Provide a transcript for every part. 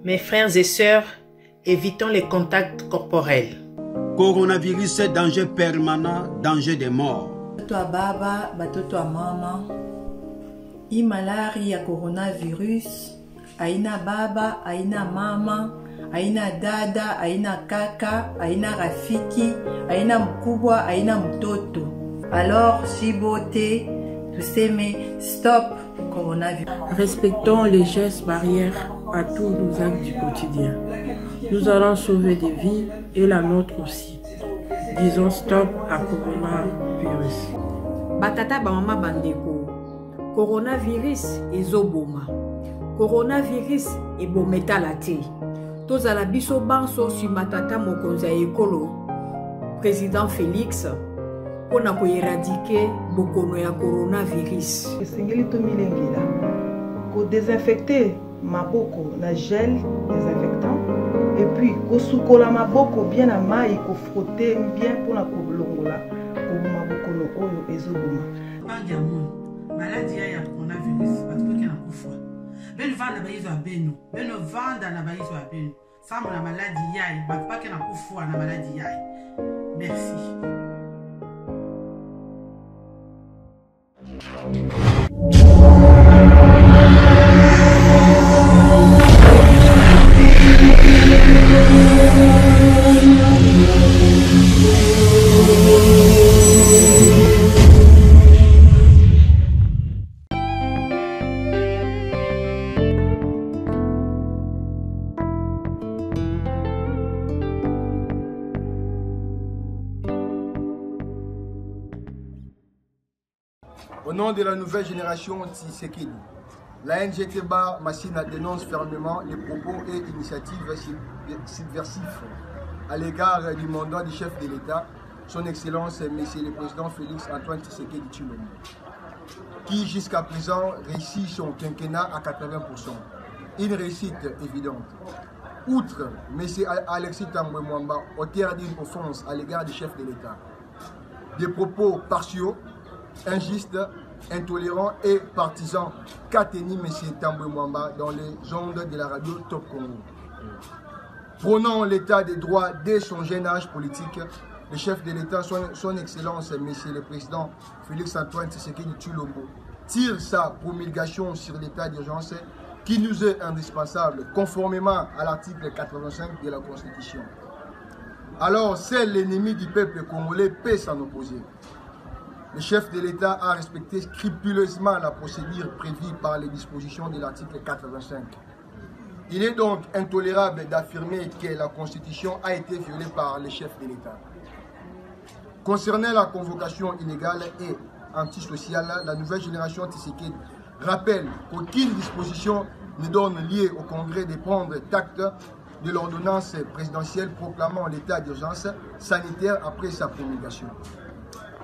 Mes frères et sœurs, évitons les contacts corporels. Coronavirus, danger permanent, danger de mort. Toi baba, toi mama. I malaria coronavirus. Aina baba, aina mama, aina dada, aina kaka, aina rafiki, aina mkubwa, aina mtoto. Alors, chibote, tu sais, mais stop coronavirus. Respectons les gestes barrières à tous nos actes du quotidien. Nous allons sauver des vies et la nôtre aussi. Disons stop à coronavirus. Batata bamama bandeko. Coronavirus ezoboma. Coronavirus ebometa la te. Tozala biso banso si matata mokonza ekolo. Président Félix pona ko éradiquer bokono ya coronavirus. Esengeli to milengela. Ko désinfecter maboko na gel désinfectant et puis ko sukola maboko bien na mai ko frotter bien pona ko longola ko maboko no oyo ezoboma. Maladie ya coronavirus batuke na kufa. Beno vanda baizo abeno. Beno vanda na baizo abeno. Samu na maladie ya batuke na kufa na maladie ya. Merci. Au nom de la nouvelle génération Tshisekedi, la NGT-BA Massina dénonce fermement les propos et initiatives subversifs à l'égard du mandat du chef de l'État, son Excellence Monsieur le Président Félix Antoine Tshisekedi Tshilombo, qui jusqu'à présent réussit son quinquennat à 80%. Une réussite évidente. Outre Monsieur Alexis Tambwe Mwamba, auteur d'une offense à l'égard du chef de l'État, des propos partiaux, injustes, intolérants et partisans qu'a tenu M. Tambwe Mwamba dans les ondes de la radio Top Congo. Prônant l'état des droits dès son jeune âge politique, le chef de l'État, son Excellence M. le Président Félix Antoine Tshisekedi Tshilombo, tire sa promulgation sur l'état d'urgence qui nous est indispensable conformément à l'article 85 de la Constitution. Alors, seul l'ennemi du peuple congolais peut s'en opposer. Le chef de l'État a respecté scrupuleusement la procédure prévue par les dispositions de l'article 85. Il est donc intolérable d'affirmer que la Constitution a été violée par le chef de l'État. Concernant la convocation illégale et antisociale, la nouvelle génération Tshisekedi rappelle qu'aucune disposition ne donne lieu au Congrès de prendre acte de l'ordonnance présidentielle proclamant l'état d'urgence sanitaire après sa promulgation.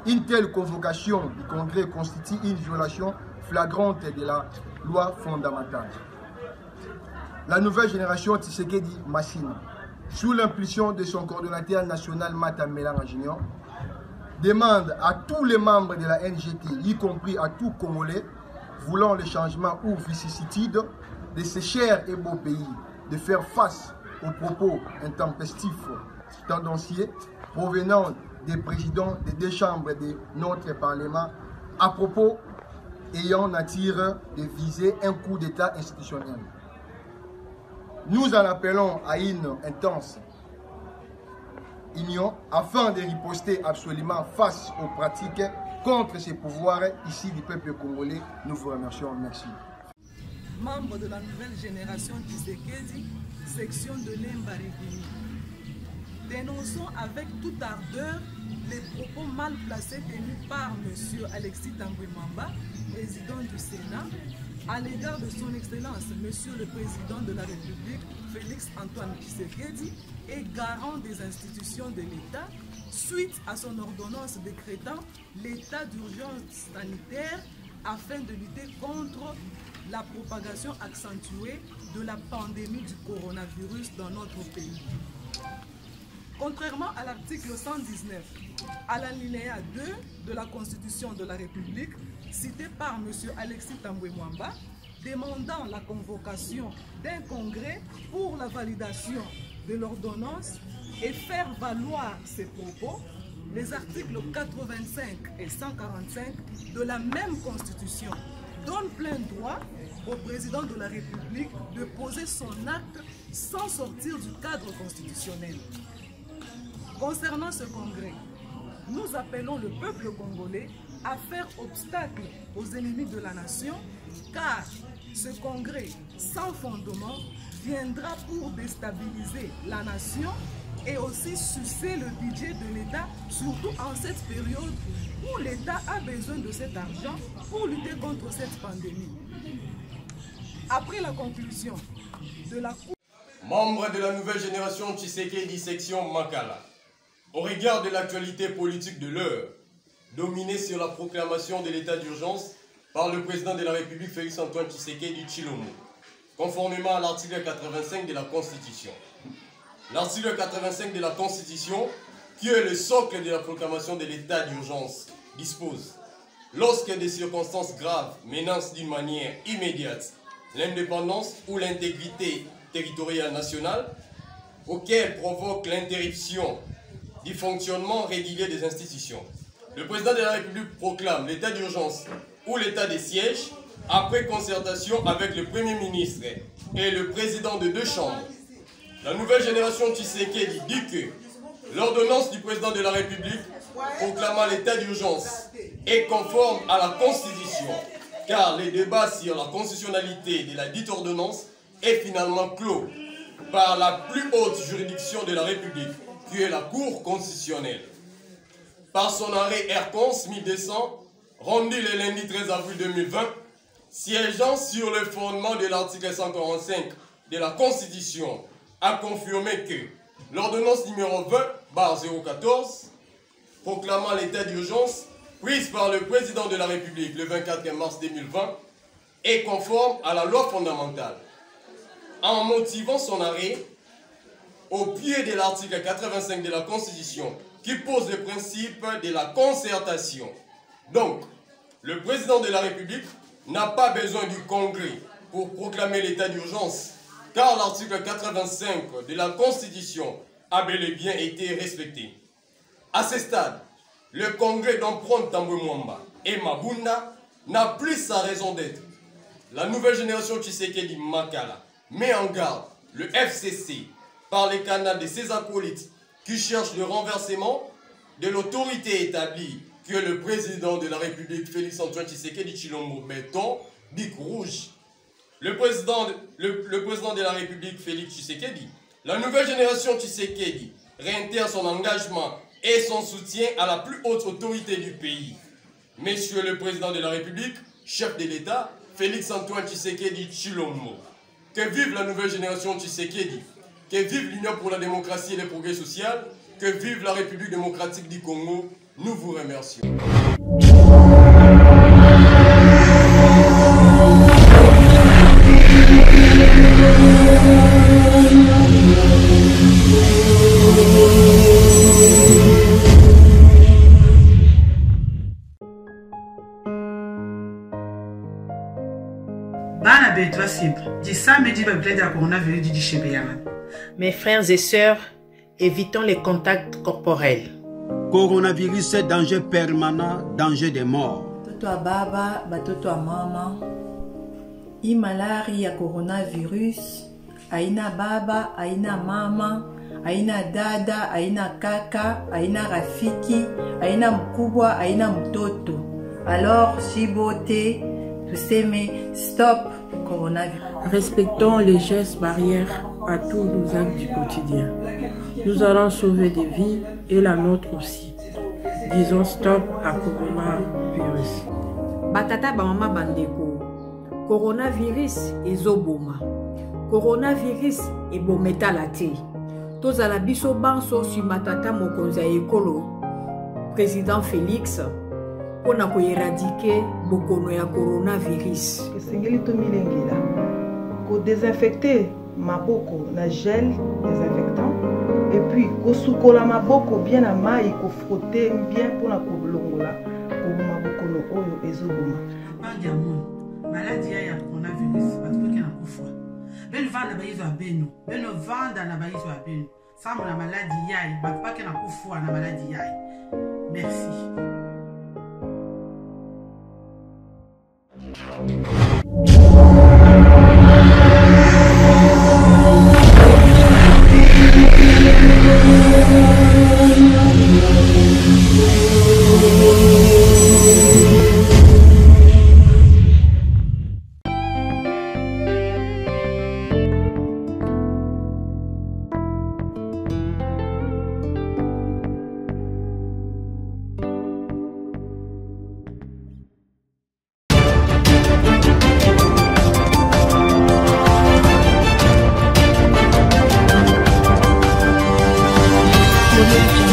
Une telle convocation du Congrès constitue une violation flagrante de la loi fondamentale. La nouvelle génération Tshisekedi Massina, sous l'impulsion de son coordonnateur national Mata Melanga Junior, demande à tous les membres de la NGT, y compris à tout Congolais, voulant le changement ou vicissitude de ce cher et beau pays, de faire face aux propos intempestifs, tendancieux, provenant des présidents des deux chambres de notre Parlement, à propos ayant nature de viser un coup d'État institutionnel. Nous en appelons à une intense union afin de riposter absolument face aux pratiques contre ces pouvoirs ici du peuple congolais. Nous vous remercions. Merci. Membre de la nouvelle génération Tshisekedi, section de Lemba-Revini. Dénonçons avec toute ardeur les propos mal placés tenus par M. Alexis Tambwe Mwamba, président du Sénat, à l'égard de son Excellence, M. le Président de la République, Félix Antoine Tshisekedi, et garant des institutions de l'État, suite à son ordonnance décrétant l'état d'urgence sanitaire afin de lutter contre la propagation accentuée de la pandémie du coronavirus dans notre pays. Contrairement à l'article 119, à l'alinéa 2 de la Constitution de la République, cité par M. Alexis Tambwe Mwamba, demandant la convocation d'un congrès pour la validation de l'ordonnance et faire valoir ses propos, les articles 85 et 145 de la même Constitution donnent plein droit au président de la République de poser son acte sans sortir du cadre constitutionnel. Concernant ce congrès, nous appelons le peuple congolais à faire obstacle aux ennemis de la nation, car ce congrès sans fondement viendra pour déstabiliser la nation et aussi sucer le budget de l'État, surtout en cette période où l'État a besoin de cet argent pour lutter contre cette pandémie. Après la conclusion de la Cour... Membre de la nouvelle génération Tshisekedi section Makala, au regard de l'actualité politique de l'heure, dominée sur la proclamation de l'état d'urgence par le président de la République Félix-Antoine Tshisekedi Tshilombo, conformément à l'article 85 de la Constitution. L'article 85 de la Constitution, qui est le socle de la proclamation de l'état d'urgence, dispose: lorsque des circonstances graves menacent d'une manière immédiate l'indépendance ou l'intégrité territoriale nationale, auquel provoque l'interruption du fonctionnement régulier des institutions, le président de la République proclame l'état d'urgence ou l'état de siège après concertation avec le Premier ministre et le président de deux chambres. La nouvelle génération Tshisekedi dit que l'ordonnance du président de la République proclamant l'état d'urgence est conforme à la Constitution, car le débat sur la constitutionnalité de la dite ordonnance est finalement clos par la plus haute juridiction de la République, qui est la Cour constitutionnelle. Par son arrêt R-Cons 1200, rendu le lundi 13 avril 2020, siégeant sur le fondement de l'article 145 de la Constitution, a confirmé que l'ordonnance numéro 20/014, proclamant l'état d'urgence, prise par le président de la République le 24 mars 2020, est conforme à la loi fondamentale. En motivant son arrêt, au pied de l'article 85 de la Constitution, qui pose le principe de la concertation. Donc, le président de la République n'a pas besoin du Congrès pour proclamer l'état d'urgence, car l'article 85 de la Constitution a bel et bien été respecté. À ce stade, le Congrès d'Emprunt Tambwe Mwamba et Mabunda n'a plus sa raison d'être. La nouvelle génération Tshisekedi Makala met en garde le FCC par les canaux de ses acolytes qui cherchent le renversement de l'autorité établie que le président de la République Félix-Antoine Tshisekedi Tshilombo Béton, Bic Rouge. Le président de la République Félix Tshisekedi, la nouvelle génération Tshisekedi réitère son engagement et son soutien à la plus haute autorité du pays. Monsieur le président de la République, chef de l'État, Félix-Antoine Tshisekedi Tshilombo. Que vive la nouvelle génération Tshisekedi, que vive l'Union pour la démocratie et le progrès social, que vive la République démocratique du Congo. Nous vous remercions. Mes frères et sœurs, évitons les contacts corporels. Coronavirus, danger permanent, danger de mort. Batoto a baba, batoto a mama. I malari ya coronavirus. Aina baba, aina mama, aina dada, aina kaka, aina rafiki, aina mkubwa, aina mtoto. Alors, Chibote, tuseme stop coronavirus. Respectons les gestes barrières à tous nos actes du quotidien. Nous allons sauver des vies et la nôtre aussi. Disons stop à coronavirus. Batata bamama bandeko. Coronavirus ezoboma. Coronavirus ebometa la te. Tozala biso banso si matata mokonzi ya ekolo. Président Félix pona ko éradiquer bokono ya coronavirus. Esengeli to milengela. Ko désinfecter maboko na gel désinfectant et puis puis kosukola maboko bien na mai kofrotter bien pour na kolongola koboma bokono oyo ezoboma. Bangi amoni maladi ya coronavirus bato pe na kufa beno vanda bayizo ya beno vanda na bayizo ya beno sambo na maladi yayi bato pa na kufa na maladi yayi. Merci. Thank you.